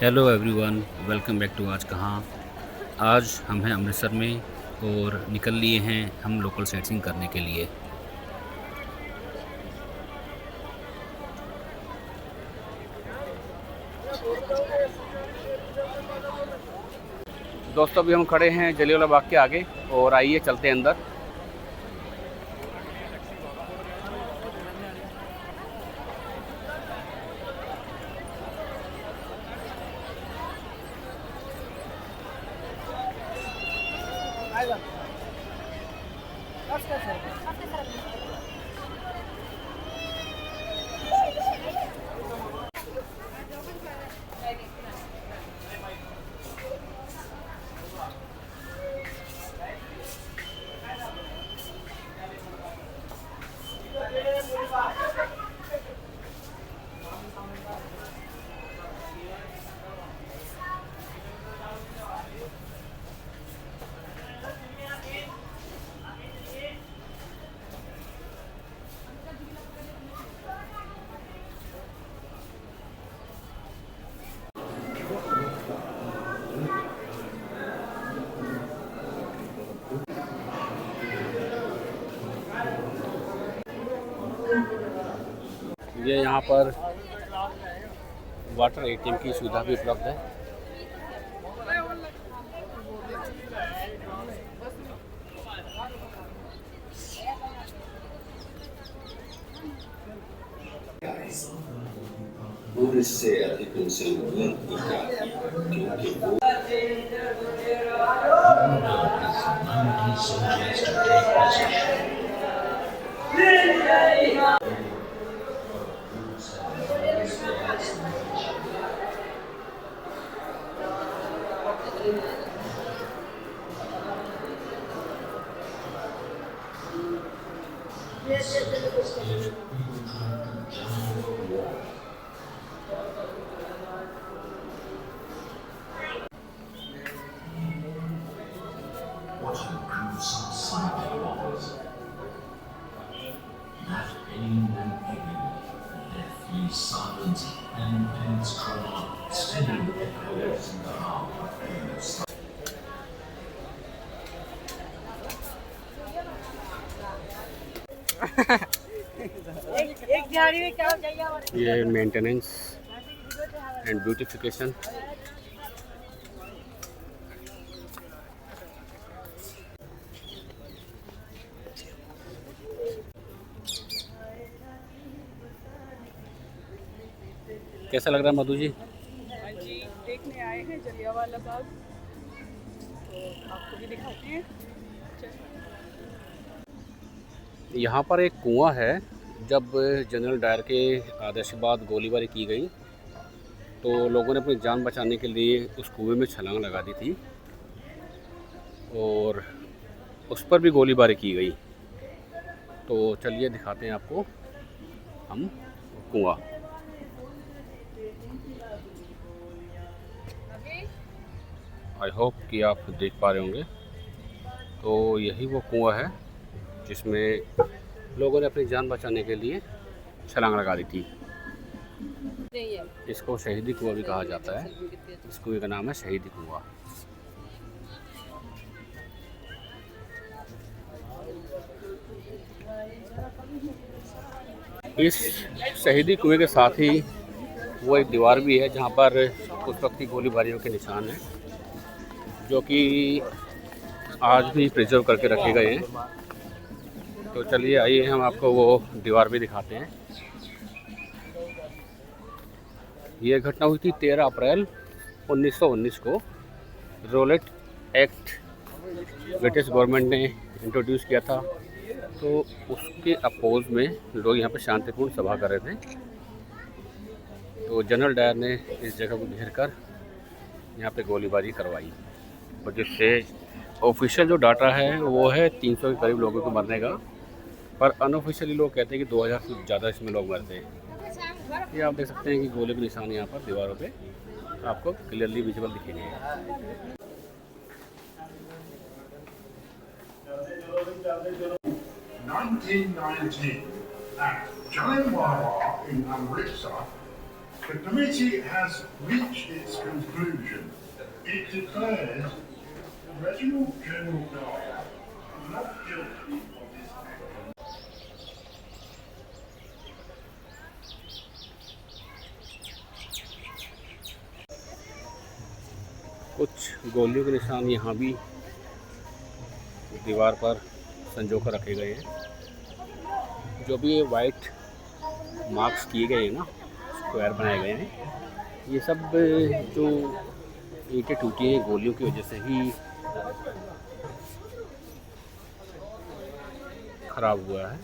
Hello everyone, welcome back to आज कहाँ। आज हम हैं अमृतसर में और निकल लिए हैं हम लोकल साइटसीइंग करने के लिए। दोस्तों अभी हम खड़े हैं जलियांवाला बाग के आगे और आइए चलते हैं अंदर। ये यहाँ पर वाटर एटीएम की सुविधा भी उपलब्ध है। और इससे अधिक उनसे उम्मीद की जाती है क्योंकि वो what improves society was that pain and agony left me silent and pain's cry still echoes in the heart of pain's ये मेंटेनेंस एंड ब्यूटिफिकेशन। कैसा लग रहा है मधु जी? हाँ जी, देखने आए हैं जलियांवाला बाग, तो आपको भी दिखाते हैं। यहाँ पर एक कुआं है। जब जनरल डायर के आदेश के बाद गोलीबारी की गई तो लोगों ने अपनी जान बचाने के लिए उस कुएं में छलांग लगा दी थी और उस पर भी गोलीबारी की गई। तो चलिए दिखाते हैं आपको हम कुआं। आई होप कि आप देख पा रहे होंगे। तो यही वो कुआं है जिसमें लोगों ने अपनी जान बचाने के लिए छलांग लगा दी थी। इसको शहीदी कुआं भी कहा जाता है। इस कुएं का नाम है शहीदी कुआं। इस शहीदी कुएं के साथ ही वो एक दीवार भी है जहाँ पर उस वक्त की गोलीबारियों के निशान हैं, जो कि आज भी प्रिजर्व करके रखे गए हैं। तो चलिए आइए हम आपको वो दीवार भी दिखाते हैं। ये घटना हुई थी 13 अप्रैल 1919 को। रोलेट एक्ट ब्रिटिश गवर्नमेंट ने इंट्रोड्यूस किया था, तो उसके अपोज में लोग यहाँ पर शांतिपूर्ण सभा कर रहे थे। तो जनरल डायर ने इस जगह को घेर कर यहाँ पे गोलीबारी करवाई और जिससे ऑफिशियल जो डाटा है वो है 300 के करीब लोगों को मरने का, पर अनऑफिशियली लोग कहते हैं कि 2000 से ज़्यादा इसमें लोग मरते हैं। ये आप देख सकते हैं कि गोले के निशान यहाँ पर दीवारों पे आपको क्लियरली विजिबल दिखेंगे। 1919 at Jallianwala in Amritsar, The committee has reached its conclusion. It declares Reginald General Dyer not guilty of this act. कुछ गोलियों के निशान यहाँ भी दीवार पर संजो कर रखे गए हैं। जो भी ये वाइट मार्क्स किए गए हैं ना, स्क्वायर बनाए गए हैं, ये सब जो ईंटें टूटी हैं गोलियों की वजह से ही खराब हुआ है।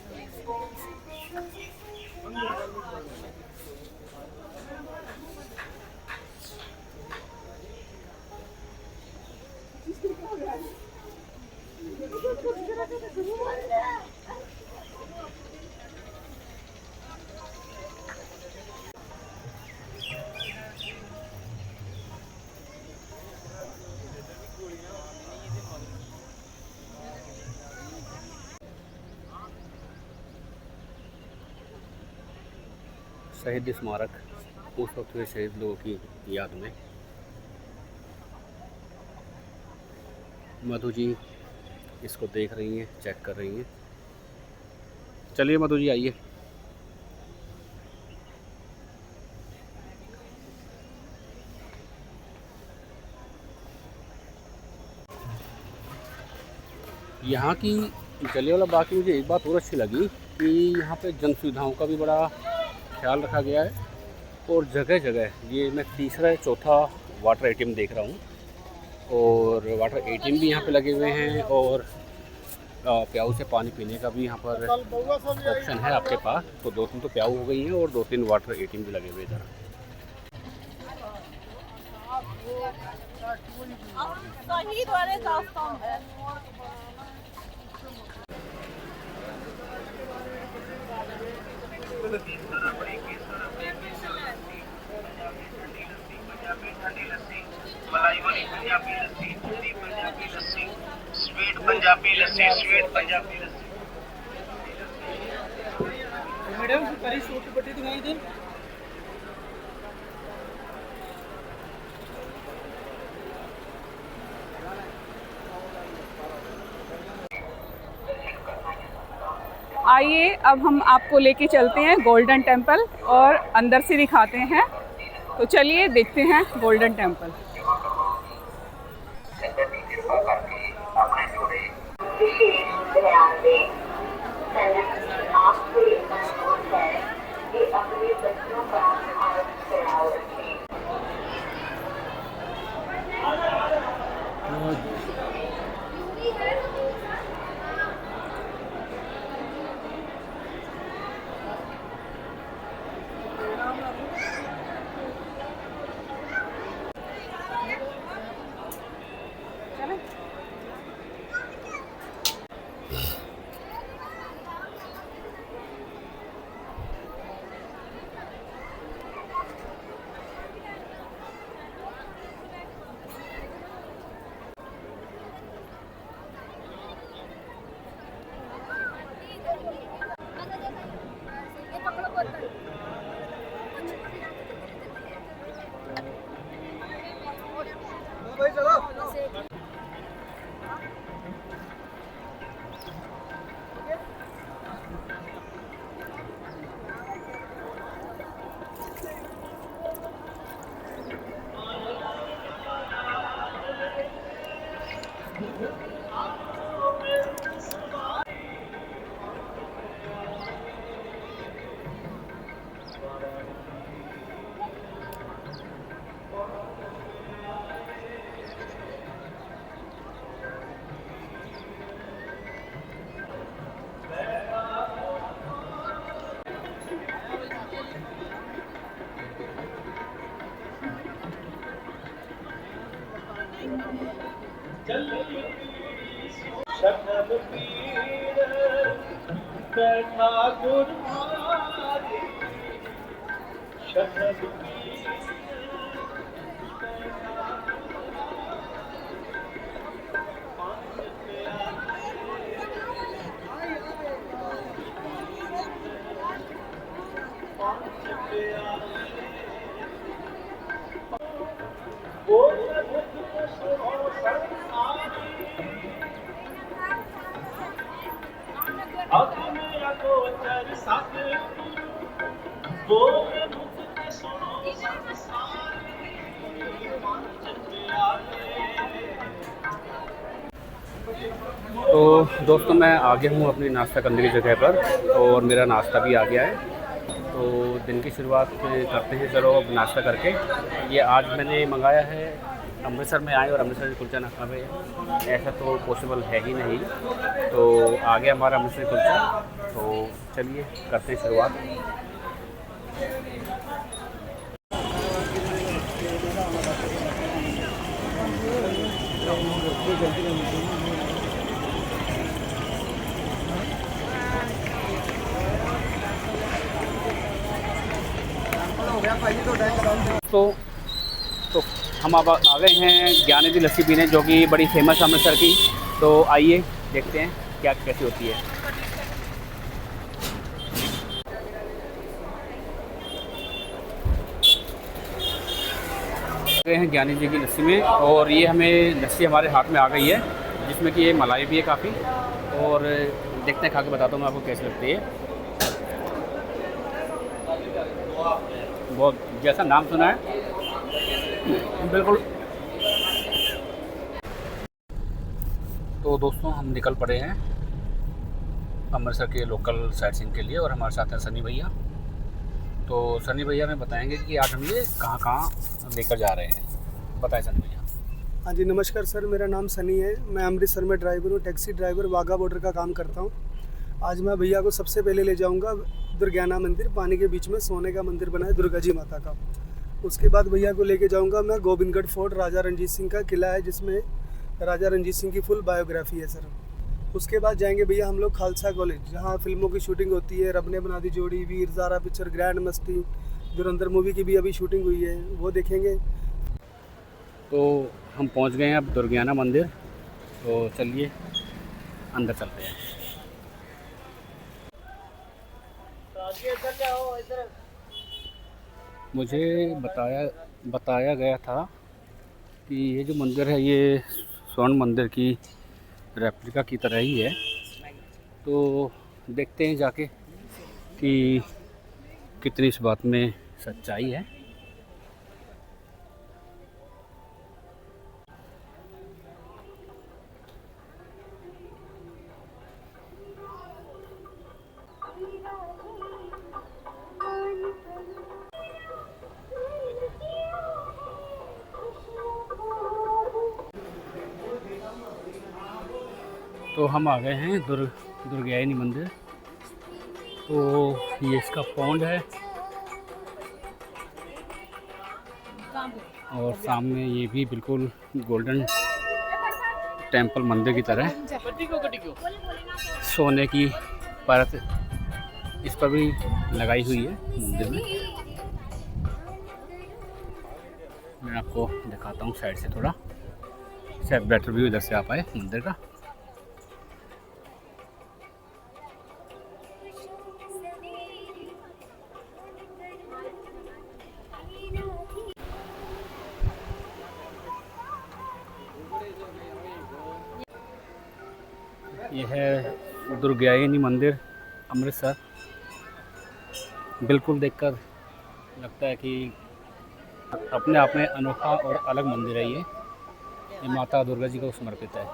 शहीद स्मारक उस वक्त हुए शहीद लोगों की याद में। मधु जी इसको देख रही हैं, चेक कर रही हैं। चलिए मधु जी आइए। यहाँ की जलियांवाला बाग की मुझे एक बात और अच्छी लगी कि यहाँ पे जन सुविधाओं का भी बड़ा ख्याल रखा गया है। और जगह जगह ये मैं तीसरा या चौथा वाटर एटीएम देख रहा हूँ, और वाटर एटीएम भी यहाँ पे लगे हुए हैं, और प्याऊ से पानी पीने का भी यहाँ पर ऑप्शन है आपके पास। तो 2-3 तो प्याऊ हो गई हैं और 2-3 वाटर एटीएम भी लगे हुए इधर। शहीद वाले दास्तान है। मलाई वाली पंजाबी लस्सी, ठंडी Punjabi lassi, sweet Punjabi lassi, sweet Punjabi lassi. Madam करी सूट पट्टी दिखाई दे। आइए अब हम आपको लेके चलते हैं गोल्डन टेम्पल और अंदर से दिखाते हैं। तो चलिए देखते हैं गोल्डन टेम्पल। तो दोस्तों मैं आ गया हूँ अपनी नाश्ता करने की जगह पर और मेरा नाश्ता भी आ गया है। तो दिन की शुरुआत करते हैं, चलो अब नाश्ता करके। ये आज मैंने मंगाया है, अमृतसर में आए और अमृतसर कुलचा ना खावे ऐसा तो पॉसिबल है ही नहीं। तो आ गया हमारा अमृतसर कुलचा, तो चलिए करते हैं शुरुआत। तो हम अब आ गए हैं ज्ञानी की लस्सी पीने, जो कि बड़ी फेमस है अमृतसर की। तो आइए देखते हैं क्या कैसी होती है। गए हैं ज्ञानी जी की लस्सी में, और ये हमें लस्सी हमारे हाथ में आ गई है, जिसमें कि ये मलाई भी है काफ़ी। और देखते हैं, खा के बताता हूँ मैं आपको कैसी लगती है। बहुत जैसा नाम सुना है बिल्कुल। तो दोस्तों हम निकल पड़े हैं अमृतसर के लोकल साइट सीइंग के लिए, और हमारे साथ हैं सनी भैया। तो सनी भैया हमें बताएंगे कि आज हम ये कहाँ कहाँ लेकर जा रहे हैं। बताएं सनी भैया। हाँ जी, नमस्कार सर, मेरा नाम सनी है। मैं अमृतसर में ड्राइवर हूँ, टैक्सी ड्राइवर, वाघा बॉर्डर का काम करता हूँ। आज मैं भैया को सबसे पहले ले जाऊँगा दुर्गाना मंदिर, पानी के बीच में सोने का मंदिर बना है दुर्गा जी माता का। उसके बाद भैया को लेके जाऊँगा मैं गोविंदगढ़ फोर्ट, राजा रणजीत सिंह का किला है, जिसमें राजा रणजीत सिंह की फुल बायोग्राफी है सर। उसके बाद जाएंगे भैया हम लोग खालसा कॉलेज, जहाँ फिल्मों की शूटिंग होती है। रब ने बना दी जोड़ी, वीर ज़ारा पिक्चर, ग्रैंड मस्ती, धुरंधर मूवी की भी अभी शूटिंग हुई है, वो देखेंगे। तो हम पहुंच गए हैं अब दुर्गाना मंदिर, तो चलिए अंदर चलते हैं। मुझे बताया गया था कि ये जो मंदिर है ये स्वर्ण मंदिर की रेप्लिका की तरह ही है। तो देखते हैं जाके कि कितनी इस बात में सच्चाई है। तो हम आ गए हैं दुर्गायनी मंदिर। तो ये इसका पौंड है, और सामने ये भी बिल्कुल गोल्डन टेम्पल मंदिर की तरह सोने की परत इस पर भी लगाई हुई है मंदिर में। मैं आपको दिखाता हूँ साइड से थोड़ा, शायद बेटर व्यू इधर से आ पाए मंदिर का। यह है दुर्गायनी मंदिर अमृतसर। बिल्कुल देखकर लगता है कि अपने आप में अनोखा और अलग मंदिर है। ये माता दुर्गा जी को समर्पित है।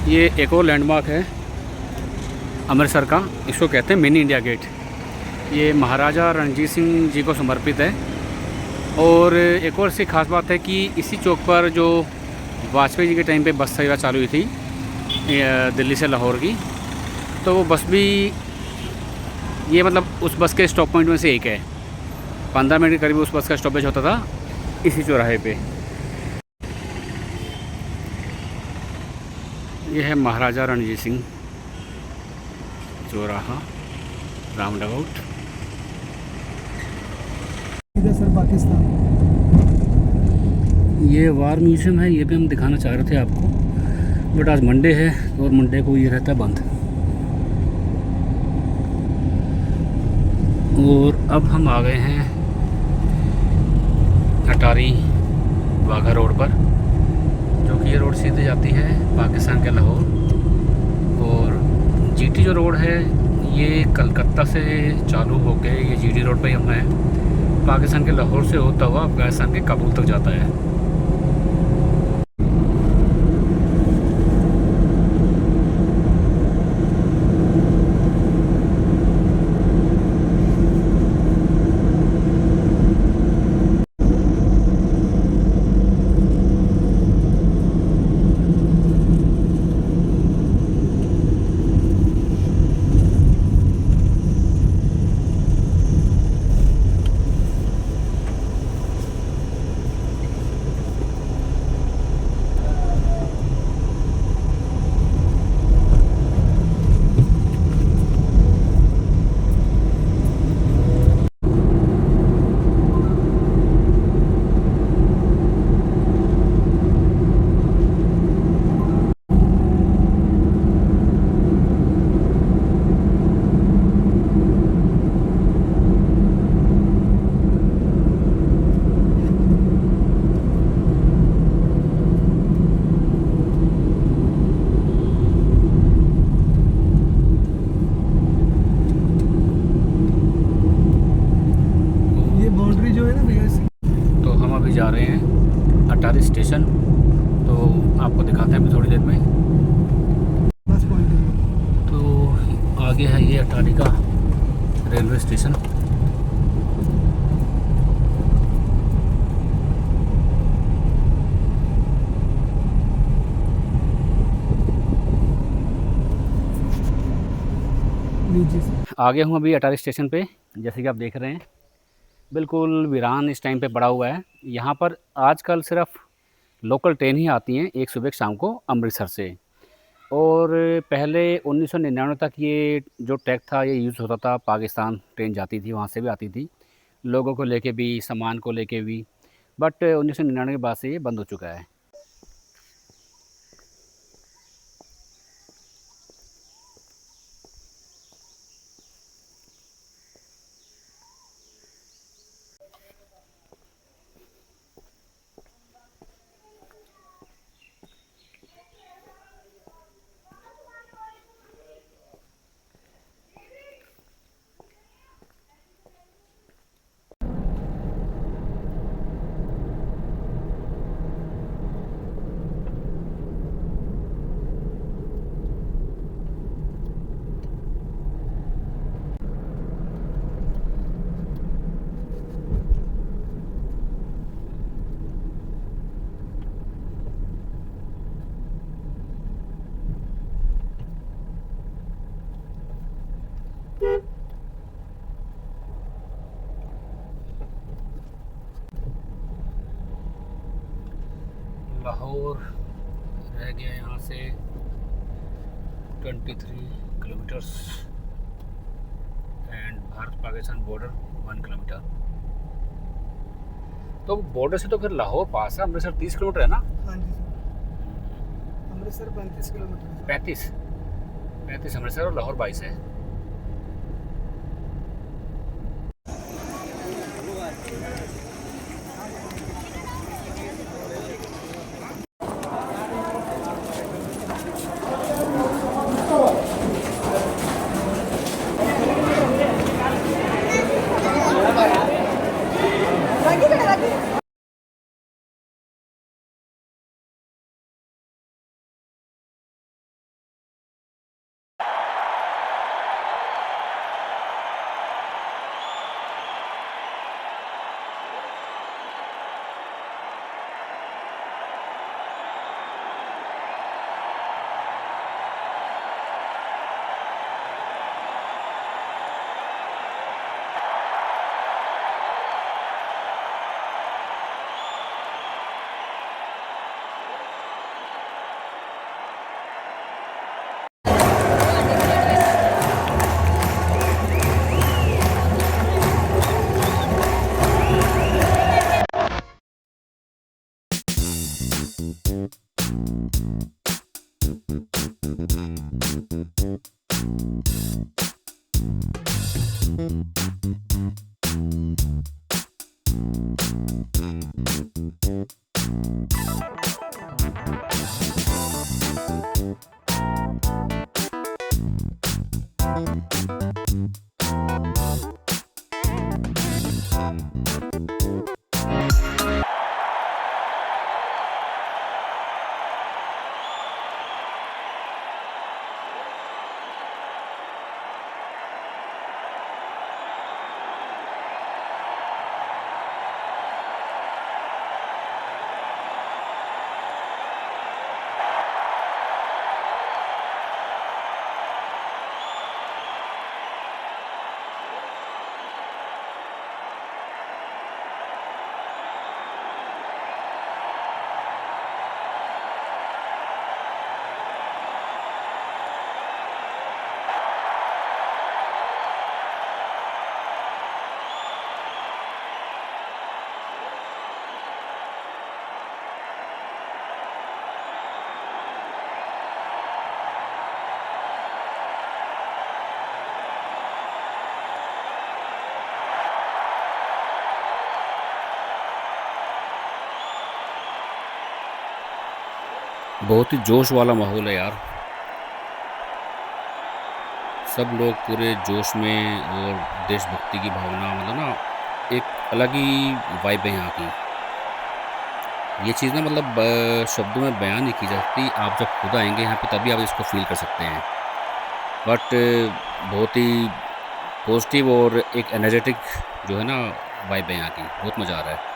ये एक और लैंडमार्क है अमृतसर का, इसको कहते हैं मिनी इंडिया गेट। ये महाराजा रणजीत सिंह जी को समर्पित है। और एक और सी खास बात है कि इसी चौक पर जो वाजपेयी जी के टाइम पे बस सेवा चालू हुई थी दिल्ली से लाहौर की, तो वो बस भी ये मतलब उस बस के स्टॉप पॉइंट में से एक है। 15 मिनट के करीब उस बस का स्टॉपेज होता था इसी चौराहे पे। ये है महाराजा रणजीत सिंह चौराहा राउंड अबाउट। सर पाकिस्तान ये वार म्यूजियम है, ये भी हम दिखाना चाह रहे थे आपको, बट आज मंडे है और मंडे को ये रहता है बंद। और अब हम आ गए हैं अटारी वाघा रोड पर, जो कि ये रोड सीधे जाती है पाकिस्तान के लाहौर। और जीटी जो रोड है ये कलकत्ता से चालू होकर ये जीटी रोड पर ही हम हैं, पाकिस्तान के लाहौर से होता हुआ अफगानिस्तान के काबुल तक जाता है। जा रहे हैं अटारी स्टेशन, तो आपको दिखाते हैं अभी थोड़ी देर में। तो आगे है ये अटारी का रेलवे स्टेशन। आगे हूँ अभी अटारी स्टेशन पे, जैसे कि आप देख रहे हैं बिल्कुल वीरान इस टाइम पे पड़ा हुआ है। यहाँ पर आजकल सिर्फ लोकल ट्रेन ही आती हैं, एक सुबह शाम को अमृतसर से। और पहले 1999 तक ये जो ट्रैक था ये यूज़ होता था, पाकिस्तान ट्रेन जाती थी, वहाँ से भी आती थी, लोगों को लेके भी, सामान को लेके भी। बट 1999 के बाद से ये बंद हो चुका है। लाहौर रह गया यहाँ से 23 kilometres and Bharat Pakistan border 1 kilometre. तो बॉर्डर से तो फिर लाहौर पास है, अमृतसर 30 किलोमीटर है ना? हाँ जी अमृतसर 35 किलोमीटर। 35 अमृतसर और लाहौर 22 है। बहुत ही जोश वाला माहौल है यार। सब लोग पूरे जोश में और देशभक्ति की भावना, मतलब ना एक अलग ही वाइब है यहाँ की। ये चीज़ ना मतलब शब्दों में बयान नहीं की जा सकती। आप जब खुद आएंगे यहाँ पे तभी आप इसको फील कर सकते हैं। बट बहुत ही पॉजिटिव और एक एनर्जेटिक जो है ना वाइब है यहाँ की। बहुत मज़ा आ रहा है।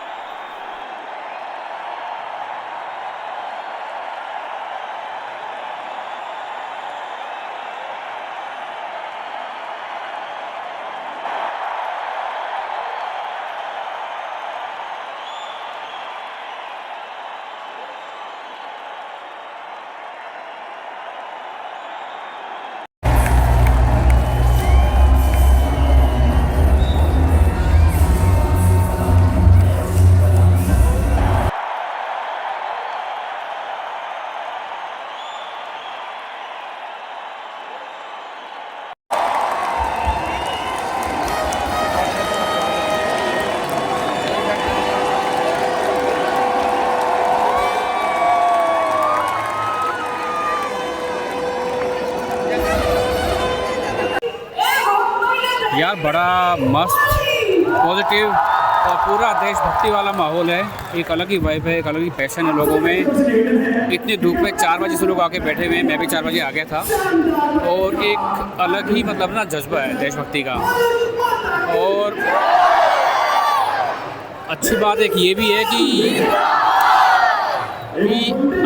यार बड़ा मस्त पॉजिटिव और पूरा देशभक्ति वाला माहौल है। एक अलग ही वाइब है, एक अलग ही पैशन है लोगों में। इतनी धूप में 4 बजे से लोग आके बैठे हुए हैं। मैं भी 4 बजे आ गया था। और एक अलग ही मतलब ना जज्बा है देशभक्ति का। और अच्छी बात एक ये भी है कि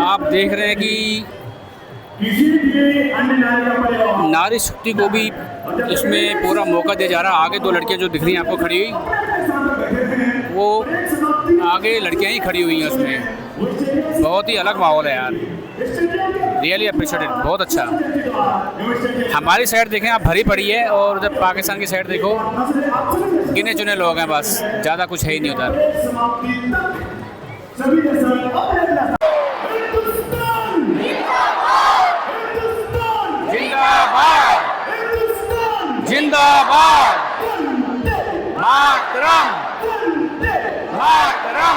आप देख रहे हैं कि नारी शक्ति को भी इसमें पूरा मौका दिया जा रहा है। आगे 2 लड़कियां जो दिख रही हैं आपको खड़ी हुई, वो आगे लड़कियां ही खड़ी हुई हैं उसमें। बहुत ही अलग माहौल है यार। रियली अप्रिशिएटेड, बहुत अच्छा। हमारी साइड देखें आप भरी पड़ी है, और उधर पाकिस्तान की साइड देखो गिने चुने लोग हैं बस, ज़्यादा कुछ है ही नहीं उधर। जिंदाबाद, मातरम, मातरम।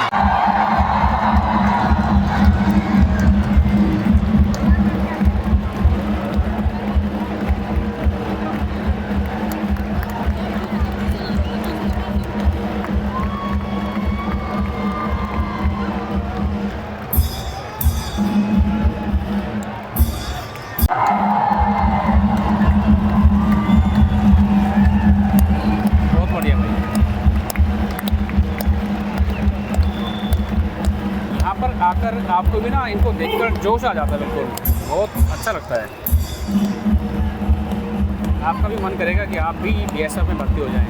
आकर आपको भी ना इनको देखकर जोश आ जाता है। बिल्कुल बहुत अच्छा लगता है। आपका भी मन करेगा कि आप भी बीएसएफ में भर्ती हो जाएं।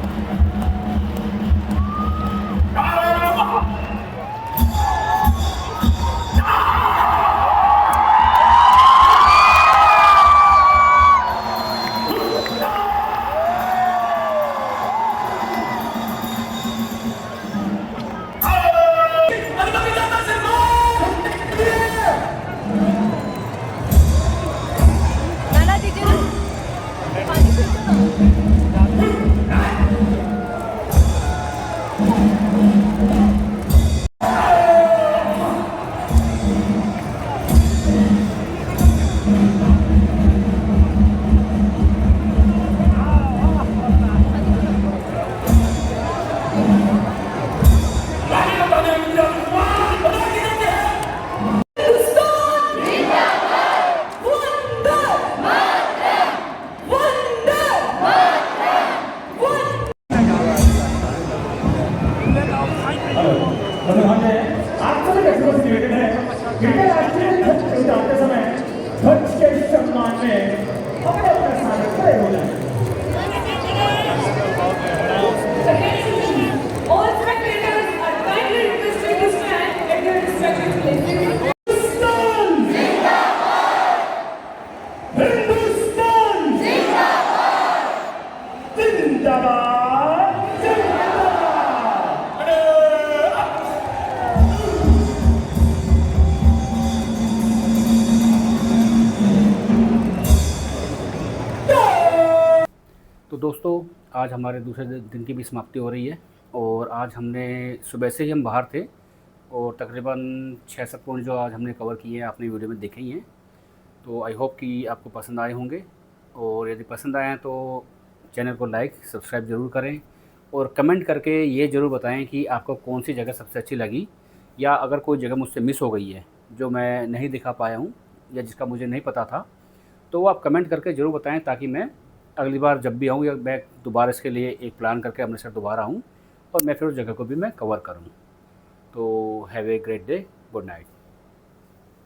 क्रिकेट है। क्रिकेट राष्ट्रीय ध्वज उतारते समय ध्वज के सम्मान में अपने अपने स्थान पर खड़े हो जाएं। All spectators are kindly requested to stand at their respective places. Hindustan जिंदाबाद जिंदाबाद। तो दोस्तों आज हमारे दूसरे दिन की भी समाप्ति हो रही है और आज हमने सुबह से ही हम बाहर थे और तकरीबन 6-7 पॉइंट जो आज हमने कवर किए हैं आपने वीडियो में देखे ही हैं। तो आई होप कि आपको पसंद आए होंगे और यदि पसंद आए हैं तो चैनल को लाइक सब्सक्राइब ज़रूर करें और कमेंट करके ये ज़रूर बताएं कि आपको कौन सी जगह सबसे अच्छी लगी या अगर कोई जगह मुझसे मिस हो गई है जो मैं नहीं दिखा पाया हूँ या जिसका मुझे नहीं पता था तो वो आप कमेंट करके ज़रूर बताएं ताकि मैं अगली बार जब भी आऊँ या मैं दोबारा इसके लिए एक प्लान करके अमृतसर दोबारा आऊँ और मैं फिर उस जगह को भी मैं कवर करूँ। तो have a great day, good night.